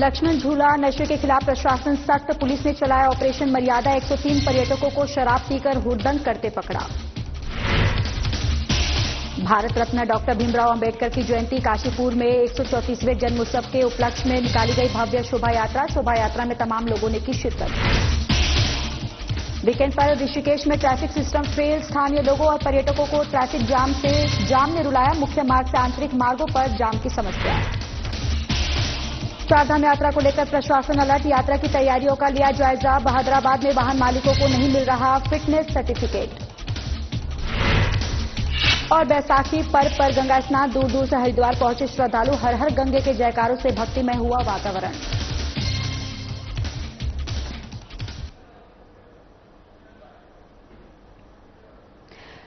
लक्ष्मण झूला नशे के खिलाफ प्रशासन सख्त, पुलिस ने चलाया ऑपरेशन मर्यादा। 103 पर्यटकों को शराब पीकर हुड़दंग करते पकड़ा। भारत रत्न डॉक्टर भीमराव अंबेडकर की जयंती काशीपुर में 134वें जन्मोत्सव के उपलक्ष्य में निकाली गई भव्य शोभा यात्रा। शोभा यात्रा में तमाम लोगों ने की शिरकत। वीकेंड पर ऋषिकेश में ट्रैफिक सिस्टम फेल, स्थानीय लोगों और पर्यटकों को ट्रैफिक जाम ने रुलाया। मुख्य मार्ग से आंतरिक मार्गों पर जाम की समस्या। चारधाम यात्रा को लेकर प्रशासन अलर्ट, यात्रा की तैयारियों का लिया जायजा। बहादुराबाद में वाहन मालिकों को नहीं मिल रहा फिटनेस सर्टिफिकेट। और बैसाखी पर्व पर गंगा स्नान, दूर दूर से हरिद्वार पहुंचे श्रद्धालु। हर हर गंगे के जयकारों से भक्तिमय हुआ वातावरण।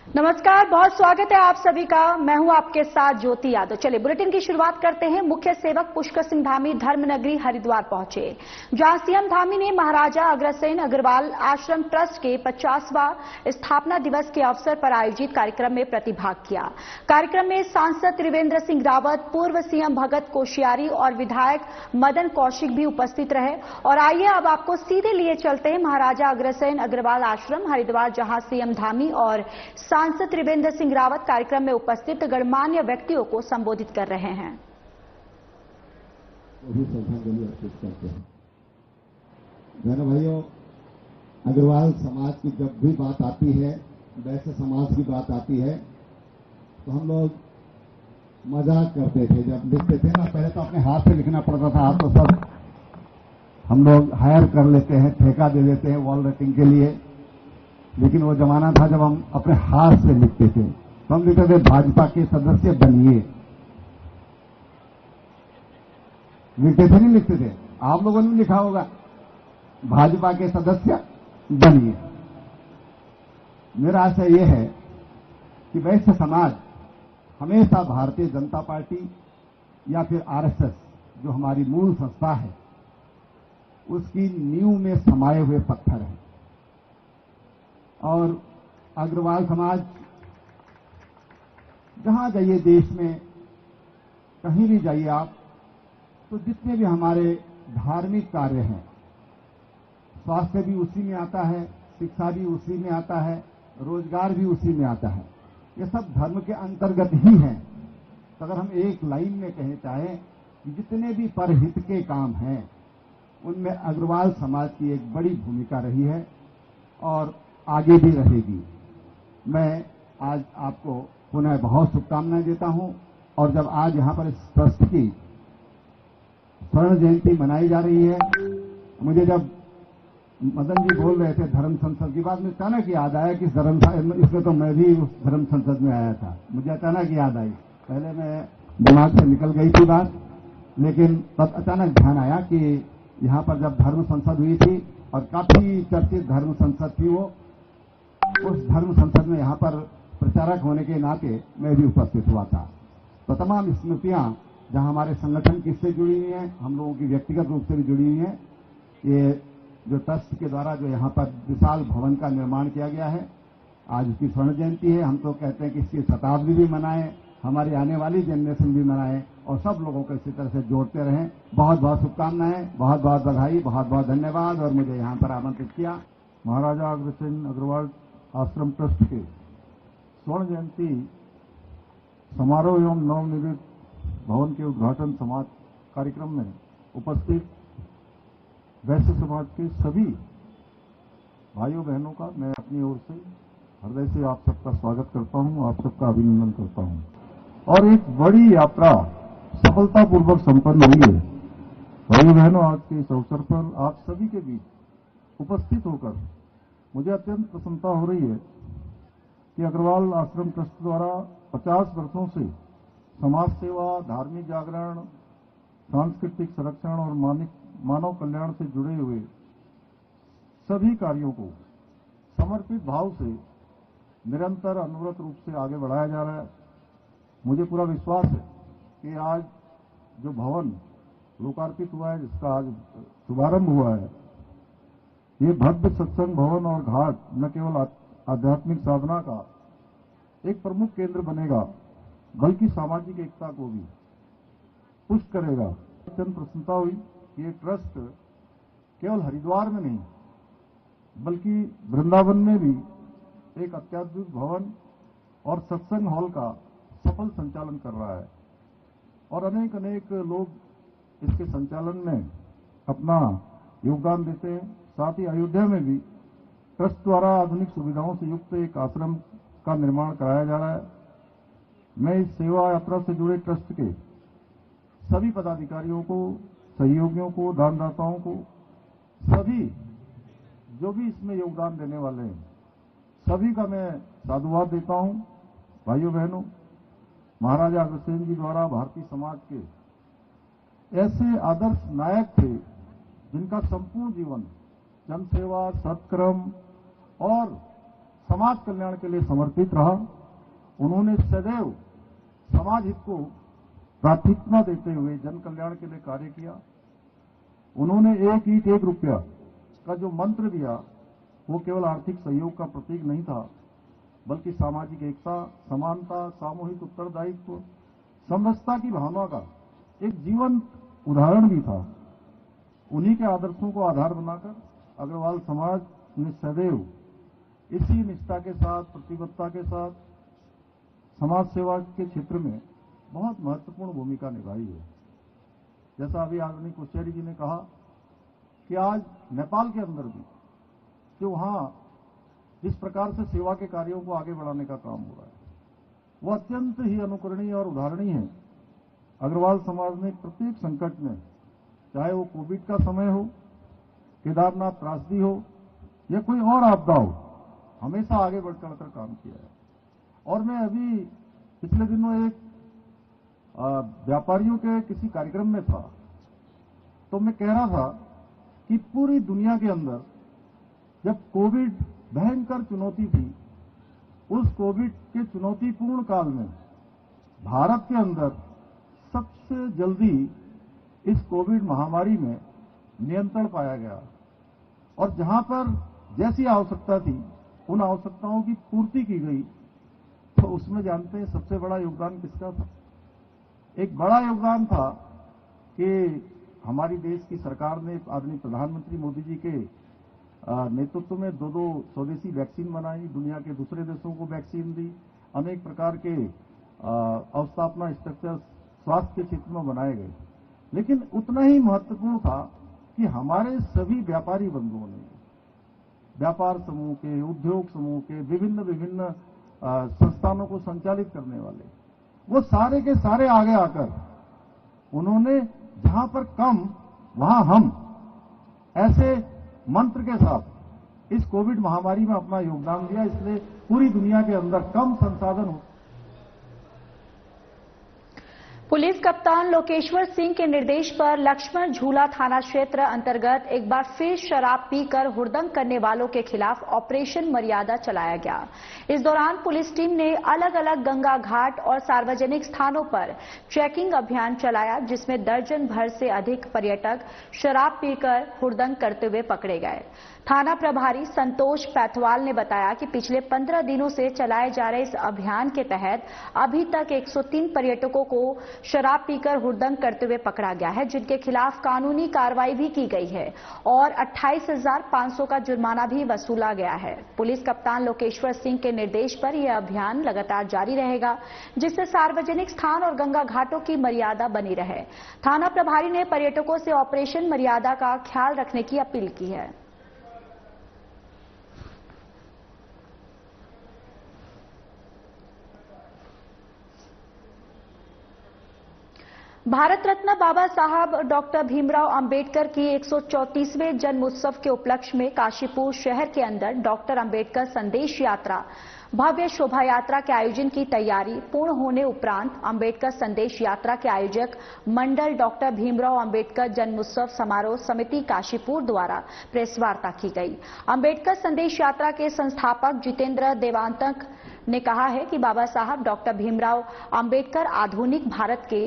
नमस्कार, बहुत स्वागत है आप सभी का। मैं हूं आपके साथ ज्योति यादव। चलिए बुलेटिन की शुरुआत करते हैं। मुख्य सेवक पुष्कर सिंह धामी धर्मनगरी हरिद्वार पहुंचे, जहां सीएम धामी ने महाराजा अग्रसेन अग्रवाल आश्रम ट्रस्ट के 50वां स्थापना दिवस के अवसर पर आयोजित कार्यक्रम में प्रतिभाग किया। कार्यक्रम में सांसद त्रिवेंद्र सिंह रावत, पूर्व सीएम भगत कोश्यारी और विधायक मदन कौशिक भी उपस्थित रहे। और आइए अब आपको सीधे लिए चलते हैं महाराजा अग्रसेन अग्रवाल आश्रम हरिद्वार, जहां सीएम धामी और सांसद त्रिवेंद्र सिंह रावत कार्यक्रम में उपस्थित गणमान्य व्यक्तियों को संबोधित कर रहे हैं। बहनों भाइयों, अग्रवाल समाज की जब भी बात आती है, वैसे समाज की बात आती है, तो हम लोग मजाक करते थे। जब लिखते थे ना, पहले तो अपने हाथ से लिखना पड़ता था। आप तो सब हम लोग हायर कर लेते हैं, ठेका दे देते हैं वॉल राइटिंग के लिए। लेकिन वो जमाना था जब हम अपने हाथ से लिखते थे। तो हम लिखते थे भाजपा के सदस्य बनिए। लिखते थे, नहीं लिखते थे? आप लोगों ने लिखा होगा भाजपा के सदस्य बनिए। मेरा आशय यह है कि वैश्य समाज हमेशा भारतीय जनता पार्टी या फिर आरएसएस, जो हमारी मूल संस्था है, उसकी नींव में समाये हुए पत्थर है। और अग्रवाल समाज जहां जाइए देश में, कहीं भी जाइए आप, तो जितने भी हमारे धार्मिक कार्य हैं, स्वास्थ्य भी उसी में आता है, शिक्षा भी उसी में आता है, रोजगार भी उसी में आता है। ये सब धर्म के अंतर्गत ही हैं। तो अगर हम एक लाइन में कहना चाहें कि जितने भी परहित के काम हैं, उनमें अग्रवाल समाज की एक बड़ी भूमिका रही है और आगे भी रहेगी। मैं आज आपको पुनः बहुत शुभकामनाएं देता हूं। और जब आज यहां पर इस ट्रस्ट की स्वर्ण जयंती मनाई जा रही है, मुझे जब मदन जी बोल रहे थे धर्म संसद की बात, मुझे अचानक याद आया कि इसमें तो मैं भी उस धर्म संसद में आया था। मुझे अचानक याद आई, पहले मैं दिमाग से निकल गई थी बात, लेकिन तब अचानक ध्यान आया कि यहां पर जब धर्म संसद हुई थी, और काफी चर्चित धर्म संसद थी वो, उस धर्म संसद में यहां पर प्रचारक होने के नाते मैं भी उपस्थित हुआ था। तो तमाम स्मृतियां जहां हमारे संगठन किससे जुड़ी हुई हैं, हम लोगों की व्यक्तिगत रूप से भी जुड़ी हुई हैं। ये जो ट्रस्ट के द्वारा जो यहां पर विशाल भवन का निर्माण किया गया है, आज उसकी स्वर्ण जयंती है। हम तो कहते हैं कि इसकी शताब्दी भी मनाएं, हमारी आने वाली जनरेशन भी मनाएं, और सब लोगों को इसी तरह से जोड़ते रहें। बहुत बहुत शुभकामनाएं, बहुत बहुत बधाई, बहुत बहुत धन्यवाद। और मुझे यहां पर आमंत्रित किया। महाराजा अग्रसेन अग्रवाल आश्रम ट्रस्ट के स्वर्ण जयंती समारोह एवं नवनिर्मित भवन के उद्घाटन समाज कार्यक्रम में उपस्थित वैश्य समाज के सभी भाइयों बहनों का मैं अपनी ओर से हृदय से आप सबका स्वागत करता हूं, आप सबका अभिनंदन करता हूं। और एक बड़ी यात्रा सफलतापूर्वक संपन्न हुई है। भाइयों बहनों, आज के इस अवसर पर आप सभी के बीच उपस्थित होकर मुझे अत्यंत प्रसन्नता हो रही है कि अग्रवाल आश्रम ट्रस्ट द्वारा 50 वर्षों से समाज सेवा, धार्मिक जागरण, सांस्कृतिक संरक्षण और मानव कल्याण से जुड़े हुए सभी कार्यों को समर्पित भाव से निरंतर अनवरत रूप से आगे बढ़ाया जा रहा है। मुझे पूरा विश्वास है कि आज जो भवन लोकार्पित हुआ है, जिसका आज शुभारंभ हुआ है, ये भव्य सत्संग भवन और घाट न केवल आध्यात्मिक साधना का एक प्रमुख केंद्र बनेगा, बल्कि सामाजिक एकता को भी पुष्ट करेगा। अत्यंत प्रसन्नता हुई कि ये ट्रस्ट केवल हरिद्वार में नहीं बल्कि वृंदावन में भी एक अत्याधुनिक भवन और सत्संग हॉल का सफल संचालन कर रहा है और अनेक अनेक लोग इसके संचालन में अपना योगदान देते हैं। साथ ही अयोध्या में भी ट्रस्ट द्वारा आधुनिक सुविधाओं से युक्त एक आश्रम का निर्माण कराया जा रहा है। मैं इस सेवा यात्रा से जुड़े ट्रस्ट के सभी पदाधिकारियों को, सहयोगियों को, दानदाताओं को, सभी जो भी इसमें योगदान देने वाले हैं, सभी का मैं साधुवाद देता हूं। भाइयों बहनों, महाराजा अग्रसेन जी द्वारा भारतीय समाज के ऐसे आदर्श नायक थे जिनका संपूर्ण जीवन जनसेवा, सत्कर्म और समाज कल्याण के लिए समर्पित रहा। उन्होंने सदैव समाज हित को प्राथमिकता देते हुए जन कल्याण के लिए कार्य किया। उन्होंने एक ईंट एक रुपया का जो मंत्र दिया वो केवल आर्थिक सहयोग का प्रतीक नहीं था बल्कि सामाजिक एकता, समानता, सामूहिक उत्तरदायित्व, समरसता की भावना का एक जीवंत उदाहरण भी था। उन्हीं के आदर्शों को आधार बनाकर अग्रवाल समाज ने सदैव इसी निष्ठा के साथ, प्रतिबद्धता के साथ समाज सेवा के क्षेत्र में बहुत महत्वपूर्ण भूमिका निभाई है। जैसा अभी आदरणीय कोश्यारी जी ने कहा कि आज नेपाल के अंदर भी जो वहां जिस प्रकार से सेवा के कार्यों को आगे बढ़ाने का काम हो रहा है वो अत्यंत ही अनुकरणीय और उदाहरणीय है। अग्रवाल समाज ने प्रत्येक संकट में, चाहे वो कोविड का समय हो, केदारनाथ त्रासदी हो या कोई और आपदा हो, हमेशा आगे बढ़ चढ़कर काम किया है। और मैं अभी पिछले दिनों एक व्यापारियों के किसी कार्यक्रम में था तो मैं कह रहा था कि पूरी दुनिया के अंदर जब कोविड भयंकर चुनौती थी, उस कोविड के चुनौतीपूर्ण काल में भारत के अंदर सबसे जल्दी इस कोविड महामारी में नियंत्रण पाया गया और जहां पर जैसी आवश्यकता थी उन आवश्यकताओं की पूर्ति की गई। तो उसमें जानते हैं सबसे बड़ा योगदान किसका था? एक बड़ा योगदान था कि हमारी देश की सरकार ने आदरणीय प्रधानमंत्री मोदी जी के नेतृत्व में दो स्वदेशी वैक्सीन बनाई, दुनिया के दूसरे देशों को वैक्सीन दी, अनेक प्रकार के अवस्थापना स्ट्रक्चर स्वास्थ्य के क्षेत्र में बनाए गए। लेकिन उतना ही महत्वपूर्ण था कि हमारे सभी व्यापारी बंधुओं ने, व्यापार समूह के, उद्योग समूह के, विभिन्न संस्थानों को संचालित करने वाले, वो सारे के सारे आगे आकर उन्होंने जहां पर कम वहां हम ऐसे मंत्र के साथ इस कोविड महामारी में अपना योगदान दिया। इसलिए पूरी दुनिया के अंदर कम संसाधन हो। पुलिस कप्तान लोकेश्वर सिंह के निर्देश पर लक्ष्मण झूला थाना क्षेत्र अंतर्गत एक बार फिर शराब पीकर हुड़दंग करने वालों के खिलाफ ऑपरेशन मर्यादा चलाया गया। इस दौरान पुलिस टीम ने अलग अलग गंगा घाट और सार्वजनिक स्थानों पर चेकिंग अभियान चलाया, जिसमें दर्जन भर से अधिक पर्यटक शराब पीकर हुड़दंग करते हुए पकड़े गए। थाना प्रभारी संतोष पैथवाल ने बताया कि पिछले 15 दिनों से चलाए जा रहे इस अभियान के तहत अभी तक 103 पर्यटकों को शराब पीकर हुड़दंग करते हुए पकड़ा गया है, जिनके खिलाफ कानूनी कार्रवाई भी की गई है और 28,500 का जुर्माना भी वसूला गया है। पुलिस कप्तान लोकेश्वर सिंह के निर्देश पर यह अभियान लगातार जारी रहेगा, जिससे सार्वजनिक स्थान और गंगा घाटों की मर्यादा बनी रहे। थाना प्रभारी ने पर्यटकों से ऑपरेशन मर्यादा का ख्याल रखने की अपील की है। भारत रत्न बाबा साहब डॉक्टर भीमराव अंबेडकर की 134वें जन्म उत्सव के उपलक्ष्य में काशीपुर शहर के अंदर डॉक्टर अंबेडकर संदेश यात्रा भव्य शोभा यात्रा के आयोजन की तैयारी पूर्ण होने उपरांत अंबेडकर संदेश यात्रा के आयोजक मंडल डॉक्टर भीमराव अंबेडकर जन्मोत्सव समारोह समिति काशीपुर द्वारा प्रेस वार्ता की गई। अंबेडकर संदेश यात्रा के संस्थापक जितेंद्र देवांतक ने कहा है कि बाबा साहब डॉक्टर भीमराव अंबेडकर आधुनिक भारत के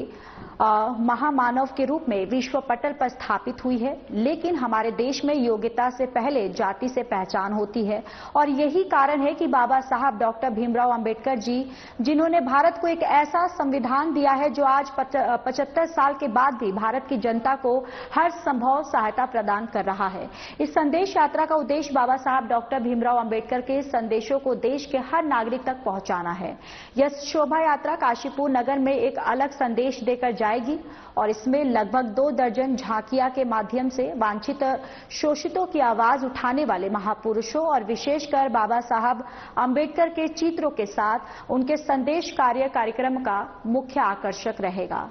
महामानव के रूप में विश्व पटल पर स्थापित हुई है। लेकिन हमारे देश में योग्यता से पहले जाति से पहचान होती है और यही कारण है कि बाबा साहब डॉक्टर भीमराव अंबेडकर जी, जिन्होंने भारत को एक ऐसा संविधान दिया है जो आज 75 साल के बाद भी भारत की जनता को हर संभव सहायता प्रदान कर रहा है। इस संदेश यात्रा का उद्देश्य बाबा साहब डॉक्टर भीमराव अंबेडकर के संदेशों को देश के हर नागरिक तक पहुंचाना है। यह शोभा यात्रा काशीपुर नगर में एक अलग संदेश देकर जाएगी और इसमें लगभग 2 दर्जन झांकियां के माध्यम से वांछित शोषितों की आवाज उठाने वाले महापुरुषों और विशेषकर बाबा साहब अंबेडकर के चित्रों के साथ उनके संदेश कार्यक्रम का मुख्य आकर्षक रहेगा।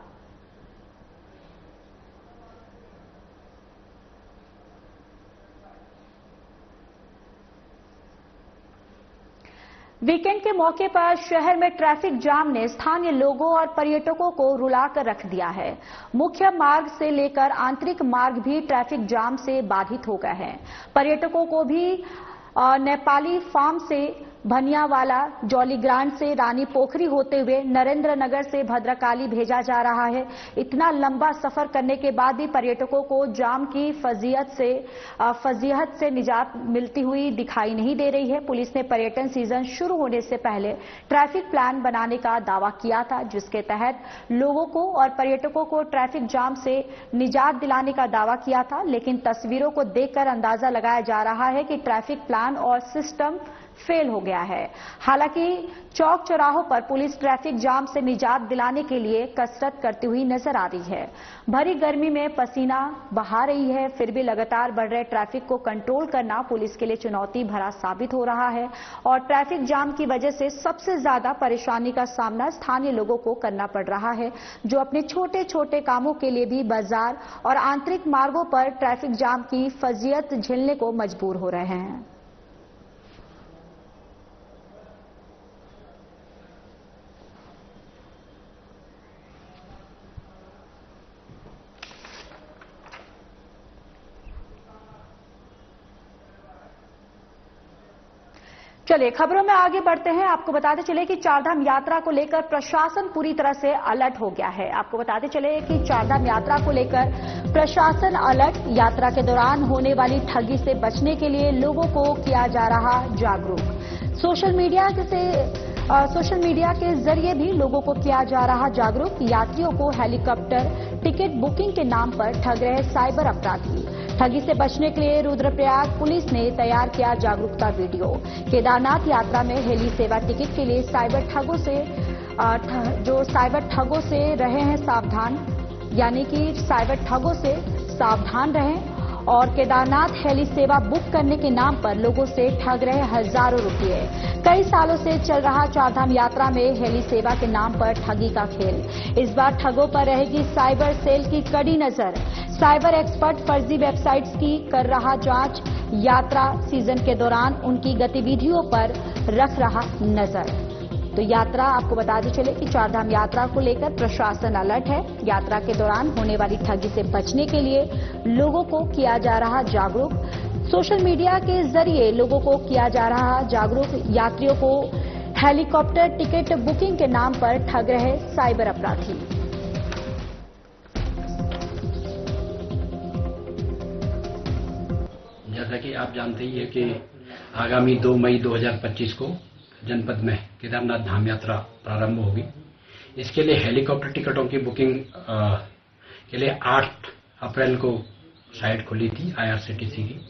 वीकेंड के मौके पर शहर में ट्रैफिक जाम ने स्थानीय लोगों और पर्यटकों को रुलाकर रख दिया है। मुख्य मार्ग से लेकर आंतरिक मार्ग भी ट्रैफिक जाम से बाधित हो गए हैं। पर्यटकों को भी नेपाली फार्म से भनियावाला, जॉलीग्रांट से रानी पोखरी होते हुए नरेंद्र नगर से भद्रकाली भेजा जा रहा है। इतना लंबा सफर करने के बाद भी पर्यटकों को जाम की फजीहत से निजात मिलती हुई दिखाई नहीं दे रही है। पुलिस ने पर्यटन सीजन शुरू होने से पहले ट्रैफिक प्लान बनाने का दावा किया था, जिसके तहत लोगों को और पर्यटकों को ट्रैफिक जाम से निजात दिलाने का दावा किया था। लेकिन तस्वीरों को देखकर अंदाजा लगाया जा रहा है कि ट्रैफिक प्लान और सिस्टम फेल हो गया है। हालांकि चौक चौराहों पर पुलिस ट्रैफिक जाम से निजात दिलाने के लिए कसरत करती हुई नजर आ रही है। भरी गर्मी में पसीना बहा रही है, फिर भी लगातार बढ़ रहे ट्रैफिक को कंट्रोल करना पुलिस के लिए चुनौती भरा साबित हो रहा है और ट्रैफिक जाम की वजह से सबसे ज्यादा परेशानी का सामना स्थानीय लोगों को करना पड़ रहा है, जो अपने छोटे छोटे कामों के लिए भी बाजार और आंतरिक मार्गों पर ट्रैफिक जाम की फजीयत झेलने को मजबूर हो रहे हैं। चलिए खबरों में आगे बढ़ते हैं। आपको बताते चले कि चारधाम यात्रा को लेकर प्रशासन पूरी तरह से अलर्ट हो गया है। आपको बताते चले कि चारधाम यात्रा को लेकर प्रशासन अलर्ट। यात्रा के दौरान होने वाली ठगी से बचने के लिए लोगों को किया जा रहा जागरूक। सोशल मीडिया के जरिए भी लोगों को किया जा रहा जागरूक। यात्रियों को हेलीकॉप्टर टिकट बुकिंग के नाम पर ठग रहे साइबर अपराधी। ठगी से बचने के लिए रुद्रप्रयाग पुलिस ने तैयार किया जागरूकता वीडियो। केदारनाथ यात्रा में हेली सेवा टिकट के लिए साइबर ठगों से रहे हैं सावधान, यानी कि साइबर ठगों से सावधान रहें और केदारनाथ हेली सेवा बुक करने के नाम पर लोगों से ठग रहे हजारों रुपये। कई सालों से चल रहा चारधाम यात्रा में हेली सेवा के नाम पर ठगी का खेल। इस बार ठगों पर रहेगी साइबर सेल की कड़ी नजर। साइबर एक्सपर्ट फर्जी वेबसाइट्स की कर रहा जांच। यात्रा सीजन के दौरान उनकी गतिविधियों पर रख रहा नजर। तो यात्रा आपको बताते चले कि चारधाम यात्रा को लेकर प्रशासन अलर्ट है। यात्रा के दौरान होने वाली ठगी से बचने के लिए लोगों को किया जा रहा जागरूक। सोशल मीडिया के जरिए लोगों को किया जा रहा जागरूक। यात्रियों को हेलीकॉप्टर टिकट बुकिंग के नाम पर ठग रहे साइबर अपराधी। जैसा कि आप जानते ही है कि आगामी 2 मई 2025 को जनपद में केदारनाथ धाम यात्रा प्रारंभ होगी। इसके लिए हेलीकॉप्टर टिकटों की बुकिंग के लिए 8 अप्रैल को साइट खुली थी IRCTC की,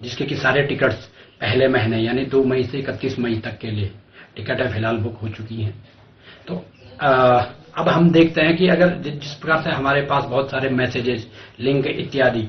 जिसके कि सारे टिकट्स पहले महीने यानी 2 मई से 31 मई तक के लिए टिकटें फिलहाल बुक हो चुकी हैं। तो अब हम देखते हैं कि अगर जिस प्रकार से हमारे पास बहुत सारे मैसेजेस, लिंक इत्यादि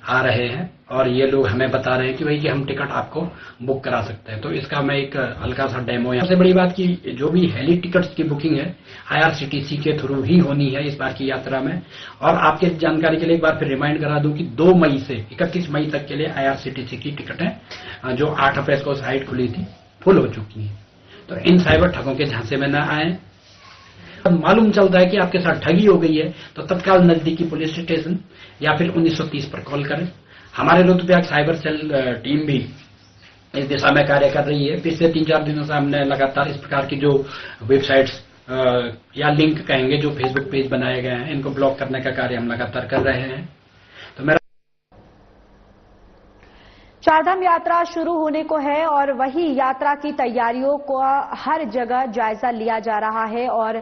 आ रहे हैं और ये लोग हमें बता रहे हैं कि भाई कि हम टिकट आपको बुक करा सकते हैं, तो इसका मैं एक हल्का सा डेमो। सबसे बड़ी बात कि जो भी हेली टिकट्स की बुकिंग है IRCTC के थ्रू ही होनी है इस बार की यात्रा में। और आपके जानकारी के लिए एक बार फिर रिमाइंड करा दूं कि 2 मई से 31 मई तक के लिए IRCTC की टिकटें जो 8 अप्रैल को साइट खुली थी फुल हो चुकी हैं। तो इन साइबर ठगों के झांसे में न आए। मालूम चलता है कि आपके साथ ठगी हो गई है तो तत्काल नजदीकी पुलिस स्टेशन या फिर 1930 पर कॉल करें। हमारे रुद्रप्रयाग साइबर सेल टीम भी इस दिशा में कार्य कर रही है। पिछले 3-4 दिनों से हमने लगातार इस प्रकार की जो वेबसाइट्स या लिंक कहेंगे जो फेसबुक पेज बनाए गए हैं, इनको ब्लॉक करने का कार्य हम लगातार कर रहे हैं। तो मेरा चारधाम यात्रा शुरू होने को है और वही यात्रा की तैयारियों को हर जगह जायजा लिया जा रहा है और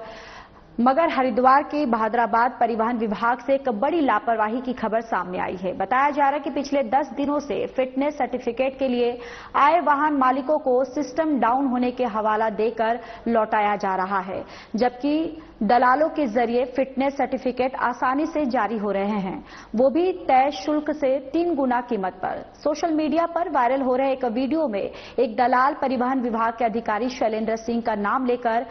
मगर हरिद्वार के बहादुराबाद परिवहन विभाग से एक बड़ी लापरवाही की खबर सामने आई है। बताया जा रहा है कि पिछले 10 दिनों से फिटनेस सर्टिफिकेट के लिए आए वाहन मालिकों को सिस्टम डाउन होने के हवाला देकर लौटाया जा रहा है, जबकि दलालों के जरिए फिटनेस सर्टिफिकेट आसानी से जारी हो रहे हैं, वो भी तय शुल्क से 3 गुना कीमत पर। सोशल मीडिया पर वायरल हो रहे एक वीडियो में एक दलाल परिवहन विभाग के अधिकारी शैलेंद्र सिंह का नाम लेकर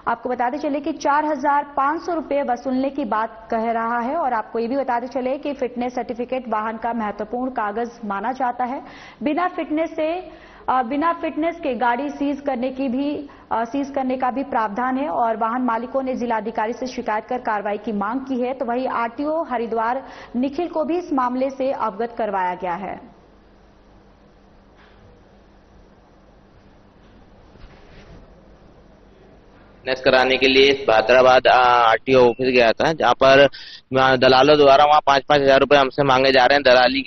आपको बताते चले कि 4,500 रुपये वसूलने की बात कह रहा है और आपको ये भी बताते चले कि फिटनेस सर्टिफिकेट वाहन का महत्वपूर्ण कागज माना जाता है। बिना फिटनेस के गाड़ी सीज करने का भी प्रावधान है और वाहन मालिकों ने जिलाधिकारी से शिकायत कर कार्रवाई की मांग की है। तो वहीं आरटीओ हरिद्वार निखिल को भी इस मामले से अवगत करवाया गया है। फिटनेस कराने के लिए बहादुराबाद आरटीओ ऑफिस गया था, जहाँ पर दलालों द्वारा वहाँ 5-5 हजार रुपए हमसे मांगे जा रहे हैं दलाली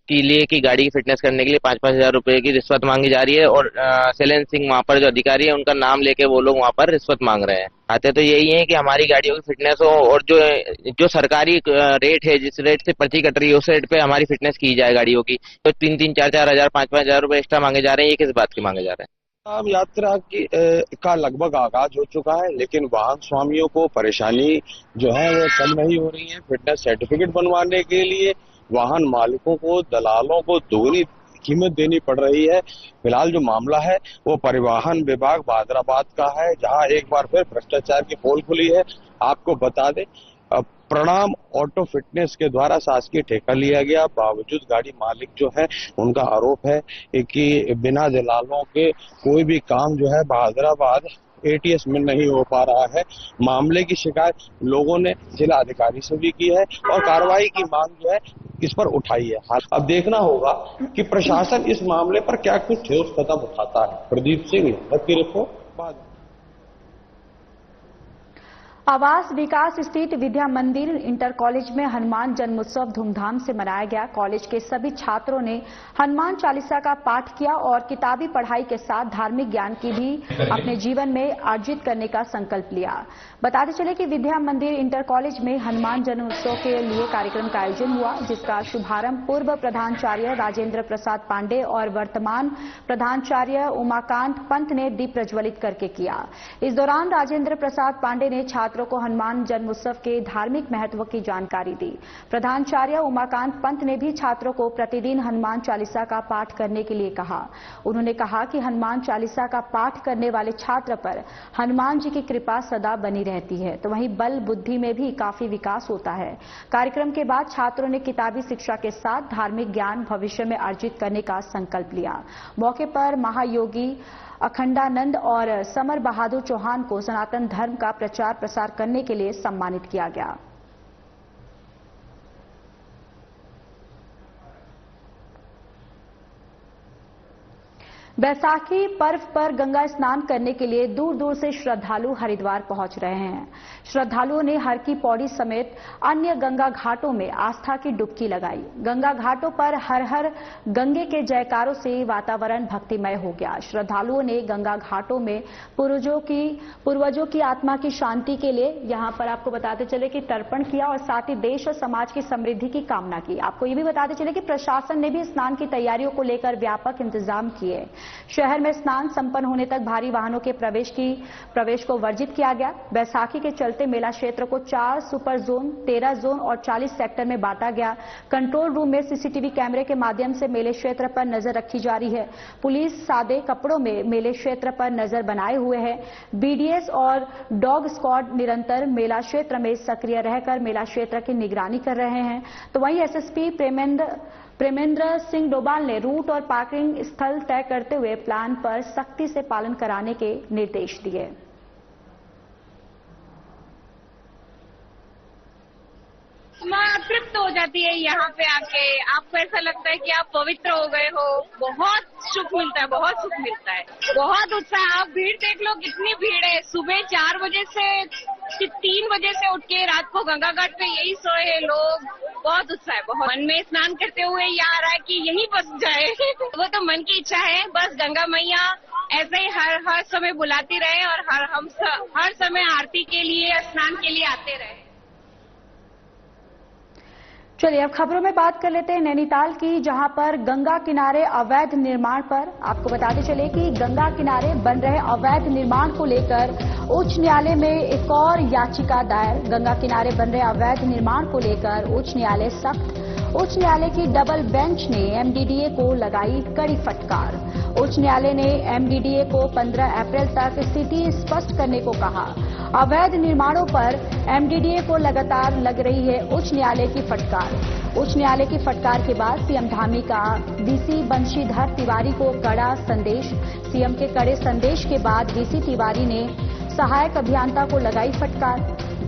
के लिए कि गाड़ी की फिटनेस करने के लिए 5-5 हजार रुपए की रिश्वत मांगी जा रही है और शैलेंद्र सिंह वहाँ पर जो अधिकारी है उनका नाम लेके वो लोग वहाँ पर रिश्वत मांग रहे हैं। आते तो यही है कि हमारी गाड़ियों की फिटनेस हो और जो सरकारी रेट है, जिस रेट से पर्ची कट रही है उस रेट पे हमारी फिटनेस की जाए गाड़ियों की। तो 3-3, 4-4 हजार, 5-5 हजार रुपए एक्स्ट्रा मांगे जा रहे हैं। ये किस बात के मांगे जा रहे हैं? चारधाम यात्रा का लगभग आगाज हो चुका है, लेकिन वाहन स्वामियों को परेशानी जो है वो कम नहीं हो रही है। फिटनेस सर्टिफिकेट बनवाने के लिए वाहन मालिकों को, दलालों को दोगुनी कीमत देनी पड़ रही है। फिलहाल जो मामला है वो परिवहन विभाग बहादुराबाद का है, जहां एक बार फिर भ्रष्टाचार की पोल खुली है। आपको बता दें, प्रणाम ऑटो फिटनेस के द्वारा शासकीय ठेका लिया गया, बावजूद गाड़ी मालिक जो है उनका आरोप है कि बिना दलालों के कोई भी काम जो है बहादुराबाद एटीएस में नहीं हो पा रहा है। मामले की शिकायत लोगों ने जिला अधिकारी से भी की है और कार्रवाई की मांग जो है इस पर उठाई है। अब देखना होगा कि प्रशासन इस मामले पर क्या कुछ ठोस कदम उठाता है। प्रदीप सिंह की रिपोर्ट। आवास विकास स्थित विद्या मंदिर इंटर कॉलेज में हनुमान जन्मोत्सव धूमधाम से मनाया गया। कॉलेज के सभी छात्रों ने हनुमान चालीसा का पाठ किया और किताबी पढ़ाई के साथ धार्मिक ज्ञान की भी अपने जीवन में अर्जित करने का संकल्प लिया। बताते चले कि विद्या मंदिर इंटर कॉलेज में हनुमान जन्मोत्सव के लिए कार्यक्रम का आयोजन हुआ, जिसका शुभारंभ पूर्व प्रधानाचार्य राजेंद्र प्रसाद पांडे और वर्तमान प्रधानाचार्य उमाकांत पंत ने दीप प्रज्वलित करके किया। इस दौरान राजेंद्र प्रसाद पांडे ने छात्रों को हनुमान जन्मोत्सव के धार्मिक महत्व की जानकारी दी। प्रधानाचार्य उमाकांत पंत ने भी छात्रों को प्रतिदिन हनुमान चालीसा का पाठ करने के लिए कहा। उन्होंने कहा कि हनुमान चालीसा का पाठ करने वाले छात्र पर हनुमान जी की कृपा सदा बनी रहती है, तो वहीं बल बुद्धि में भी काफी विकास होता है। कार्यक्रम के बाद छात्रों ने किताबी शिक्षा के साथ धार्मिक ज्ञान भविष्य में अर्जित करने का संकल्प लिया। मौके पर महायोगी अखंडानंद और समर बहादुर चौहान को सनातन धर्म का प्रचार प्रसार करने के लिए सम्मानित किया गया। बैसाखी पर्व पर गंगा स्नान करने के लिए दूर दूर से श्रद्धालु हरिद्वार पहुंच रहे हैं। श्रद्धालुओं ने हर की पौड़ी समेत अन्य गंगा घाटों में आस्था की डुबकी लगाई। गंगा घाटों पर हर हर गंगे के जयकारों से वातावरण भक्तिमय हो गया। श्रद्धालुओं ने गंगा घाटों में पूर्वजों की आत्मा की शांति के लिए यहां पर आपको बताते चले कि तर्पण किया और साथ ही देश और समाज की समृद्धि की कामना की। आपको ये भी बताते चले कि प्रशासन ने भी स्नान की तैयारियों को लेकर व्यापक इंतजाम किए। शहर में स्नान संपन्न होने तक भारी वाहनों के प्रवेश को वर्जित किया गया। बैसाखी के चलते मेला क्षेत्र को 4 सुपर जोन, 13 जोन और 40 सेक्टर में बांटा गया। कंट्रोल रूम में सीसीटीवी कैमरे के माध्यम से मेले क्षेत्र पर नजर रखी जा रही है। पुलिस सादे कपड़ों में मेले क्षेत्र पर नजर बनाए हुए है। बीडीएस और डॉग स्क्वाड निरंतर मेला क्षेत्र में सक्रिय रहकर मेला क्षेत्र की निगरानी कर रहे हैं। तो वहीं एसएसपी प्रेमेंद्र सिंह डोभाल ने रूट और पार्किंग स्थल तय करते हुए प्लान पर सख्ती से पालन कराने के निर्देश दिए। मातृ तृप्त हो जाती है यहाँ पे आके। आपको ऐसा लगता है कि आप पवित्र हो गए हो। बहुत सुख मिलता है, बहुत सुख मिलता है, बहुत उत्साह। आप भीड़ देख लो, कितनी भीड़ है। सुबह 4 बजे से 3 बजे से उठ के रात को गंगा घाट पे यही सोए हैं लोग। बहुत उत्साह है, बहुत। मन में स्नान करते हुए ये आ रहा है कि यही बस जाए। वो तो मन की इच्छा है, बस गंगा मैया ऐसे ही हर समय बुलाती रहे और हर समय आरती के लिए, स्नान के लिए आते रहे। चलिए अब खबरों में बात कर लेते हैं नैनीताल की, जहां पर गंगा किनारे अवैध निर्माण पर आपको बताते चले कि गंगा किनारे बन रहे अवैध निर्माण को लेकर उच्च न्यायालय में एक और याचिका दायर। गंगा किनारे बन रहे अवैध निर्माण को लेकर उच्च न्यायालय सख्त। उच्च न्यायालय की डबल बेंच ने एमडीडीए को लगाई कड़ी फटकार। उच्च न्यायालय ने एमडीडीए को 15 अप्रैल तक स्थिति स्पष्ट करने को कहा। अवैध निर्माणों पर एमडीडीए को लगातार लग रही है उच्च न्यायालय की फटकार। उच्च न्यायालय की फटकार के बाद सीएम धामी का डीसी बंशीधर तिवारी को कड़ा संदेश। सीएम के कड़े संदेश के बाद डीसी तिवारी ने सहायक अभियंता को लगाई फटकार।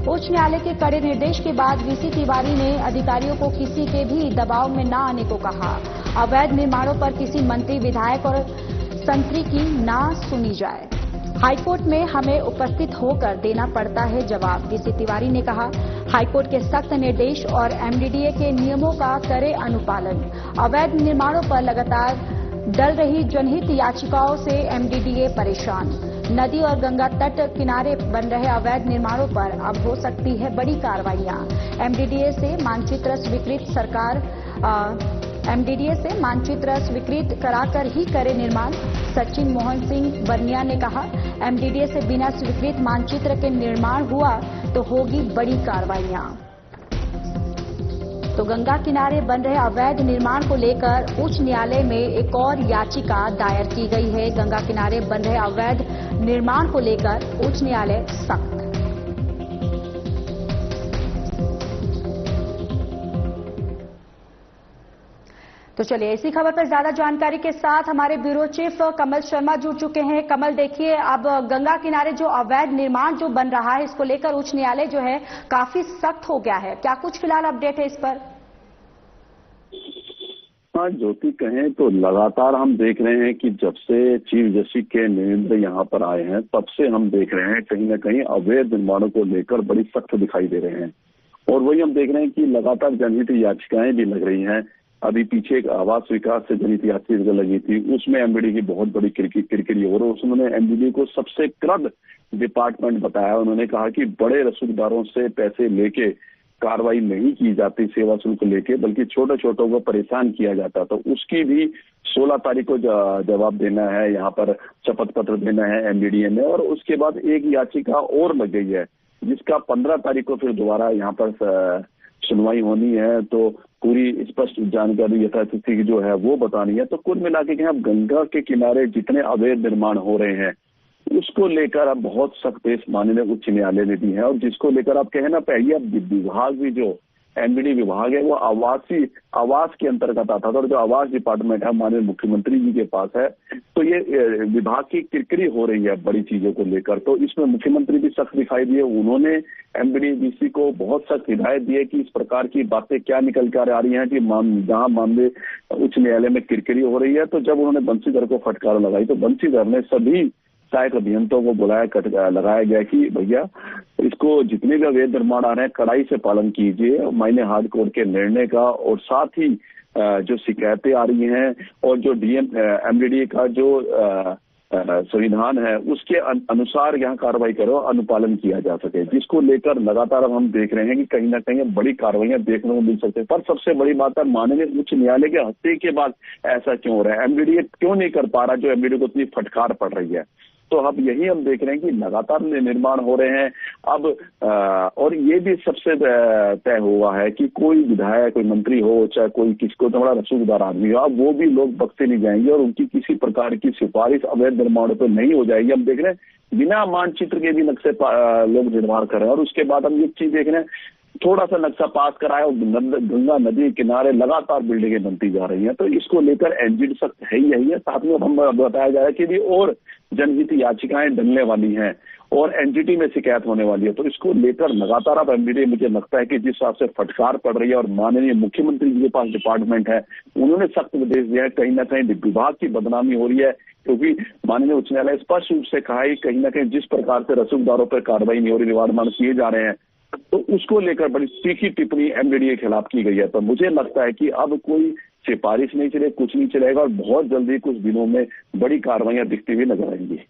उच्च न्यायालय के कड़े निर्देश के बाद डीसी तिवारी ने अधिकारियों को किसी के भी दबाव में न आने को कहा। अवैध निर्माणों पर किसी मंत्री, विधायक और संतरी की ना सुनी जाए। हाईकोर्ट में हमें उपस्थित होकर देना पड़ता है जवाब, डीसी तिवारी ने कहा। हाईकोर्ट के सख्त निर्देश और एमडीडीए के नियमों का करे अनुपालन। अवैध निर्माणों पर लगातार डल रही जनहित याचिकाओं से एमडीडीए परेशान। नदी और गंगा तट किनारे बन रहे अवैध निर्माणों पर अब हो सकती है बड़ी कार्रवाइयां। एमडीडीए से मानचित्र स्वीकृत कराकर ही करे निर्माण। सचिन मोहन सिंह बनिया ने कहा, एमडीडीए से बिना स्वीकृत मानचित्र के निर्माण हुआ तो होगी बड़ी कार्रवाइयां। तो गंगा किनारे बन रहे अवैध निर्माण को लेकर उच्च न्यायालय में एक और याचिका दायर की गई है। गंगा किनारे बन रहे अवैध निर्माण को लेकर उच्च न्यायालय सख्त। तो चलिए इसी खबर पर ज्यादा जानकारी के साथ हमारे ब्यूरो चीफ कमल शर्मा जुड़ चुके हैं। कमल, देखिए अब गंगा किनारे जो अवैध निर्माण जो बन रहा है, इसको लेकर उच्च न्यायालय जो है काफी सख्त हो गया है। क्या कुछ फिलहाल अपडेट है इस पर? हाँ ज्योति, कहें तो लगातार हम देख रहे हैं कि जब से चीफ जस्टिस के नरेंद्र यहाँ पर आए हैं तब से हम देख रहे हैं कहीं ना कहीं अवैध निर्माणों को लेकर बड़ी सख्त दिखाई दे रहे हैं। और वही हम देख रहे हैं कि लगातार जनहित याचिकाएं भी लग रही हैं। अभी पीछे एक आवास विकास से जनहित याचिका लगी थी, उसमें एमडीडी की बहुत बड़ी किरकिरी और उसने एमडीडी को सबसे क्रद डिपार्टमेंट बताया। उन्होंने कहा कि बड़े रसूखदारों से पैसे लेके कार्रवाई नहीं की जाती सेवा शुल्क लेके, बल्कि छोटे छोटों को परेशान किया जाता। तो उसकी भी 16 तारीख को जवाब देना है, यहाँ पर शपथ पत्र देना है एमडीडीए में। और उसके बाद एक याचिका और लग गई है जिसका 15 तारीख को फिर दोबारा यहाँ पर सुनवाई होनी है। तो पूरी स्पष्ट जानकारी यथास्थिति जो है वो बतानी है। तो कुल मिला के अब गंगा के किनारे जितने अवैध निर्माण हो रहे हैं उसको लेकर अब बहुत सख्त इस माननीय उच्च न्यायालय ने दी है। और जिसको लेकर आप कहें ना, पहले अब विभाग भी जो एमडीडी विभाग है वो आवास के अंतर्गत आता था और जो आवास डिपार्टमेंट है माननीय मुख्यमंत्री जी के पास है। तो ये विभाग की किरकिरी हो रही है बड़ी चीजों को लेकर। तो इसमें मुख्यमंत्री भी सख्त दिखाई दिए। उन्होंने एमडीडी डीसी को बहुत सख्त हिदायत दी है कि इस प्रकार की बातें क्या निकल कर आ रही हैं कि जहां मामले उच्च न्यायालय में किरकिरी हो रही है। तो जब उन्होंने बंशीधर को फटकार लगाई तो बंशीधर ने सभी सहायक अभियंताओं को बुलाया लगाया गया कि भैया इसको जितने भी अवैध निर्माण आ रहे हैं कड़ाई से पालन कीजिए मायने हार्ड कोर्ट के निर्णय का। और साथ ही जो शिकायतें आ रही हैं और जो एमडीडी का जो संविधान है उसके अनुसार यहाँ कार्रवाई करो, अनुपालन किया जा सके। जिसको लेकर लगातार अब हम देख रहे हैं कि कहीं ना कहीं बड़ी कार्रवाइयां देखने को मिल सकती है। पर सबसे बड़ी बात है माननीय उच्च न्यायालय के हत्या के बाद ऐसा क्यों हो रहा है, एमडीडी क्यों नहीं कर पा रहा जो एमडीडी को इतनी फटकार पड़ रही है। तो अब यही हम देख रहे हैं कि लगातार निर्माण हो रहे हैं अब। और ये भी सबसे तय हुआ है कि कोई विधायक, कोई मंत्री हो, चाहे कोई किसको तो बड़ा रसूखदार आदमी हो, अब वो भी लोग बख्शे नहीं जाएंगे और उनकी किसी प्रकार की सिफारिश अवैध निर्माणों पर नहीं हो जाएगी। हम देख रहे हैं बिना मानचित्र के भी नक्शे लोग निर्माण कर रहे हैं। और उसके बाद हम ये चीज देख रहे हैं थोड़ा सा नक्शा पास कराया और गंगा नदी के किनारे लगातार बिल्डिंगें बनती जा रही हैं। तो इसको लेकर एनजीटी सख्त है ही यही है। साथ में हम बताया जा रहा है कि भी और जनहित याचिकाएं डलने वाली हैं और एनजीटी में शिकायत होने वाली है। तो इसको लेकर लगातार अब एनजीटी, मुझे लगता है कि जिस हिसाब से फटकार पड़ रही है और माननीय मुख्यमंत्री जी के पास डिपार्टमेंट है, उन्होंने सख्त निर्देश दिया है। कहीं ना कहीं विभाग की बदनामी हो रही है, क्योंकि माननीय उच्च न्यायालय स्पष्ट रूप से कहा है कि कहीं ना कहीं जिस प्रकार से रसूखदारों पर कार्रवाई नहीं हो रही, निवारण किए जा रहे हैं, तो उसको लेकर बड़ी तीखी टिप्पणी एमडीडी के खिलाफ की गई है। तो मुझे लगता है कि अब कोई सिफारिश नहीं चले, कुछ नहीं चलेगा और बहुत जल्दी कुछ दिनों में बड़ी कार्रवाइयां दिखती हुई नजर आएंगी।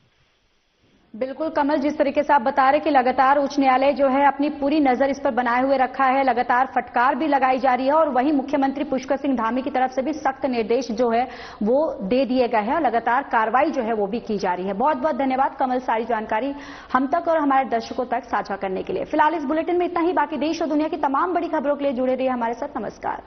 बिल्कुल कमल, जिस तरीके से आप बता रहे कि लगातार उच्च न्यायालय जो है अपनी पूरी नजर इस पर बनाए हुए रखा है, लगातार फटकार भी लगाई जा रही है और वहीं मुख्यमंत्री पुष्कर सिंह धामी की तरफ से भी सख्त निर्देश जो है वो दे दिए गए हैं और लगातार कार्रवाई जो है वो भी की जा रही है। बहुत बहुत धन्यवाद कमल, सारी जानकारी हम तक और हमारे दर्शकों तक साझा करने के लिए। फिलहाल इस बुलेटिन में इतना ही। बाकी देश और दुनिया की तमाम बड़ी खबरों के लिए जुड़े रहिए हमारे साथ। नमस्कार।